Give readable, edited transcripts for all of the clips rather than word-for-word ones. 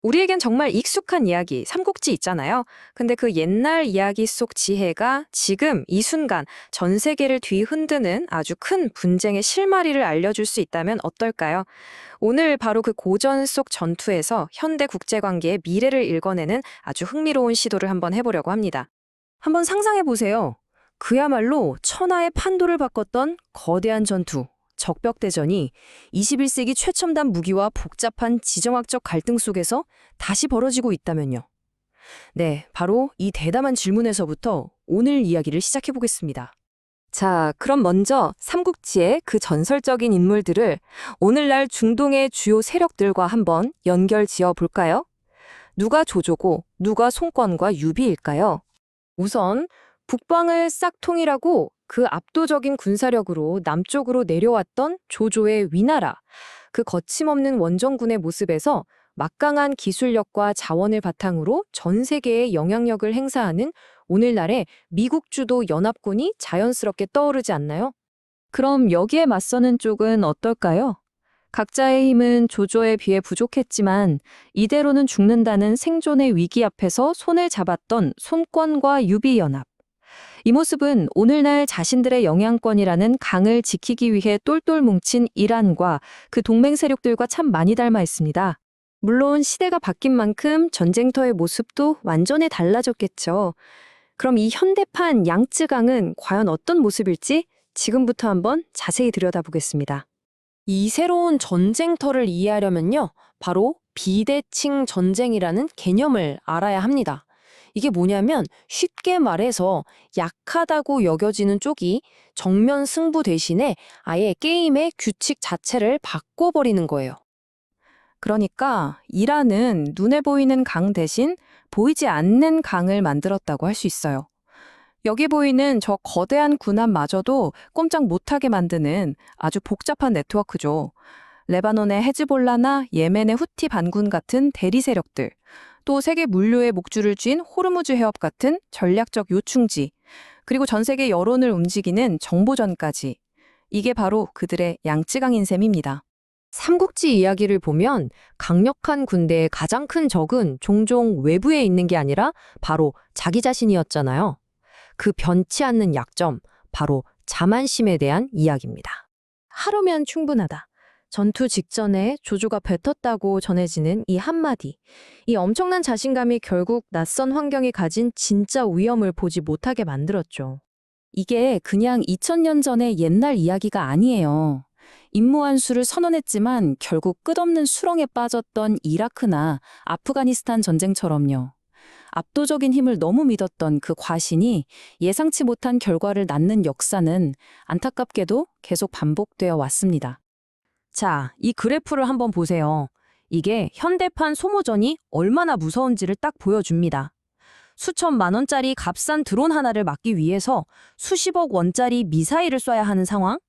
우리에겐 정말 익숙한 이야기, 삼국지 있잖아요. 근데 그 옛날 이야기 속 지혜가 지금 이 순간 전 세계를 뒤흔드는 아주 큰 분쟁의 실마리를 알려줄 수 있다면 어떨까요? 오늘 바로 그 고전 속 전투에서 현대 국제관계의 미래를 읽어내는 아주 흥미로운 시도를 한번 해보려고 합니다. 한번 상상해 보세요. 그야말로 천하의 판도를 바꿨던 거대한 전투, 적벽대전이 21세기 최첨단 무기와 복잡한 지정학적 갈등 속에서 다시 벌어지고 있다면요. 네, 바로 이 대담한 질문에서부터 오늘 이야기를 시작해 보겠습니다. 자, 그럼 먼저 삼국지의 그 전설적인 인물들을 오늘날 중동의 주요 세력들과 한번 연결 지어 볼까요? 누가 조조고 누가 송권과 유비일까요? 우선 북방을 싹 통일하고 그 압도적인 군사력으로 남쪽으로 내려왔던 조조의 위나라, 그 거침없는 원정군의 모습에서 막강한 기술력과 자원을 바탕으로 전 세계에 영향력을 행사하는 오늘날의 미국 주도 연합군이 자연스럽게 떠오르지 않나요? 그럼 여기에 맞서는 쪽은 어떨까요? 각자의 힘은 조조에 비해 부족했지만 이대로는 죽는다는 생존의 위기 앞에서 손을 잡았던 손권과 유비연합. 이 모습은 오늘날 자신들의 영향권이라는 강을 지키기 위해 똘똘 뭉친 이란과 그 동맹 세력들과 참 많이 닮아 있습니다. 물론 시대가 바뀐 만큼 전쟁터의 모습도 완전히 달라졌겠죠. 그럼 이 현대판 양쯔강은 과연 어떤 모습일지 지금부터 한번 자세히 들여다보겠습니다. 이 새로운 전쟁터를 이해하려면요, 바로 비대칭 전쟁이라는 개념을 알아야 합니다. 이게 뭐냐면 쉽게 말해서 약하다고 여겨지는 쪽이 정면 승부 대신에 아예 게임의 규칙 자체를 바꿔버리는 거예요. 그러니까 이란은 눈에 보이는 강 대신 보이지 않는 강을 만들었다고 할 수 있어요. 여기 보이는 저 거대한 군함마저도 꼼짝 못하게 만드는 아주 복잡한 네트워크죠. 레바논의 헤즈볼라나 예멘의 후티 반군 같은 대리 세력들, 또 세계 물류의 목줄을 쥔 호르무즈 해협 같은 전략적 요충지, 그리고 전 세계 여론을 움직이는 정보전까지. 이게 바로 그들의 양쯔강인 셈입니다. 삼국지 이야기를 보면 강력한 군대의 가장 큰 적은 종종 외부에 있는 게 아니라 바로 자기 자신이었잖아요. 그 변치 않는 약점, 바로 자만심에 대한 이야기입니다. 하루면 충분하다. 전투 직전에 조조가 뱉었다고 전해지는 이 한마디. 이 엄청난 자신감이 결국 낯선 환경이 가진 진짜 위험을 보지 못하게 만들었죠. 이게 그냥 2000년 전의 옛날 이야기가 아니에요. 임무완수를 선언했지만 결국 끝없는 수렁에 빠졌던 이라크나 아프가니스탄 전쟁처럼요. 압도적인 힘을 너무 믿었던 그 과신이 예상치 못한 결과를 낳는 역사는 안타깝게도 계속 반복되어 왔습니다. 자, 이 그래프를 한번 보세요. 이게 현대판 소모전이 얼마나 무서운지를 딱 보여줍니다. 수천만 원짜리 값싼 드론 하나를 막기 위해서 수십억 원짜리 미사일을 쏴야 하는 상황?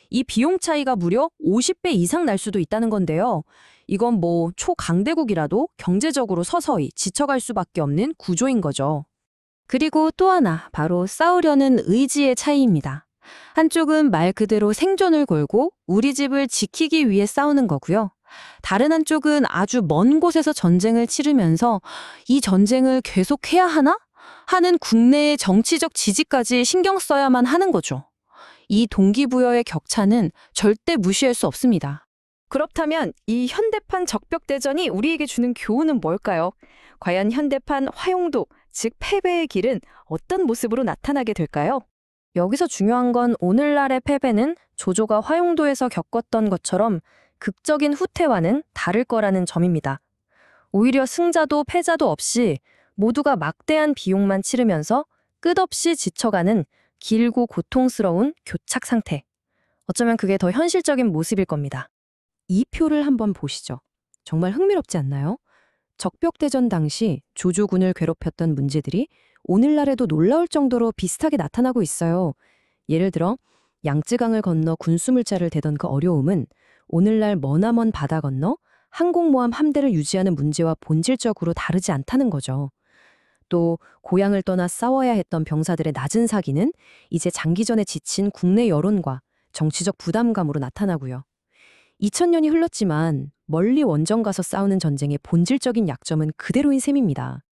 이 비용 차이가 무려 50배 이상 날 수도 있다는 건데요. 이건 뭐 초강대국이라도 경제적으로 서서히 지쳐갈 수밖에 없는 구조인 거죠. 그리고 또 하나, 바로 싸우려는 의지의 차이입니다. 한쪽은 말 그대로 생존을 걸고 우리 집을 지키기 위해 싸우는 거고요. 다른 한쪽은 아주 먼 곳에서 전쟁을 치르면서 이 전쟁을 계속해야 하나? 하는 국내의 정치적 지지까지 신경 써야만 하는 거죠. 이 동기부여의 격차는 절대 무시할 수 없습니다. 그렇다면 이 현대판 적벽대전이 우리에게 주는 교훈은 뭘까요? 과연 현대판 화용도, 즉 패배의 길은 어떤 모습으로 나타나게 될까요? 여기서 중요한 건 오늘날의 패배는 조조가 화용도에서 겪었던 것처럼 극적인 후퇴와는 다를 거라는 점입니다. 오히려 승자도 패자도 없이 모두가 막대한 비용만 치르면서 끝없이 지쳐가는 길고 고통스러운 교착 상태. 어쩌면 그게 더 현실적인 모습일 겁니다. 이 표를 한번 보시죠. 정말 흥미롭지 않나요? 적벽대전 당시 조조군을 괴롭혔던 문제들이 오늘날에도 놀라울 정도로 비슷하게 나타나고 있어요. 예를 들어 양쯔강을 건너 군수물자를 대던 그 어려움은 오늘날 머나먼 바다 건너 항공모함 함대를 유지하는 문제와 본질적으로 다르지 않다는 거죠. 또 고향을 떠나 싸워야 했던 병사들의 낮은 사기는 이제 장기전에 지친 국내 여론과 정치적 부담감으로 나타나고요. 2000년이 흘렀지만 멀리 원정 가서 싸우는 전쟁의 본질적인 약점은 그대로인 셈입니다.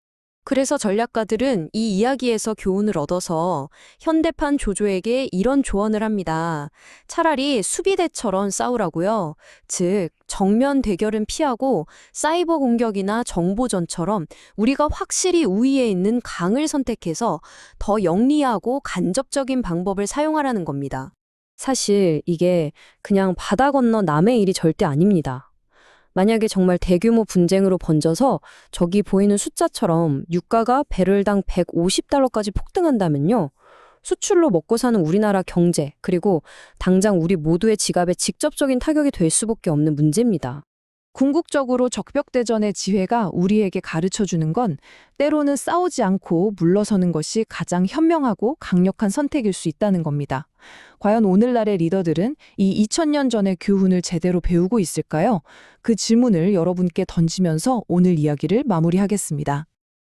그래서 전략가들은 이 이야기에서 교훈을 얻어서 현대판 조조에게 이런 조언을 합니다. 차라리 수비대처럼 싸우라고요. 즉, 정면 대결은 피하고 사이버 공격이나 정보전처럼 우리가 확실히 우위에 있는 강을 선택해서 더 영리하고 간접적인 방법을 사용하라는 겁니다. 사실 이게 그냥 바다 건너 남의 일이 절대 아닙니다. 만약에 정말 대규모 분쟁으로 번져서 저기 보이는 숫자처럼 유가가 배럴당 150달러까지 폭등한다면요. 수출로 먹고 사는 우리나라 경제, 그리고 당장 우리 모두의 지갑에 직접적인 타격이 될 수밖에 없는 문제입니다. 궁극적으로 적벽대전의 지혜가 우리에게 가르쳐 주는 건 때로는 싸우지 않고 물러서는 것이 가장 현명하고 강력한 선택일 수 있다는 겁니다. 과연 오늘날의 리더들은 이 2000년 전의 교훈을 제대로 배우고 있을까요? 그 질문을 여러분께 던지면서 오늘 이야기를 마무리하겠습니다.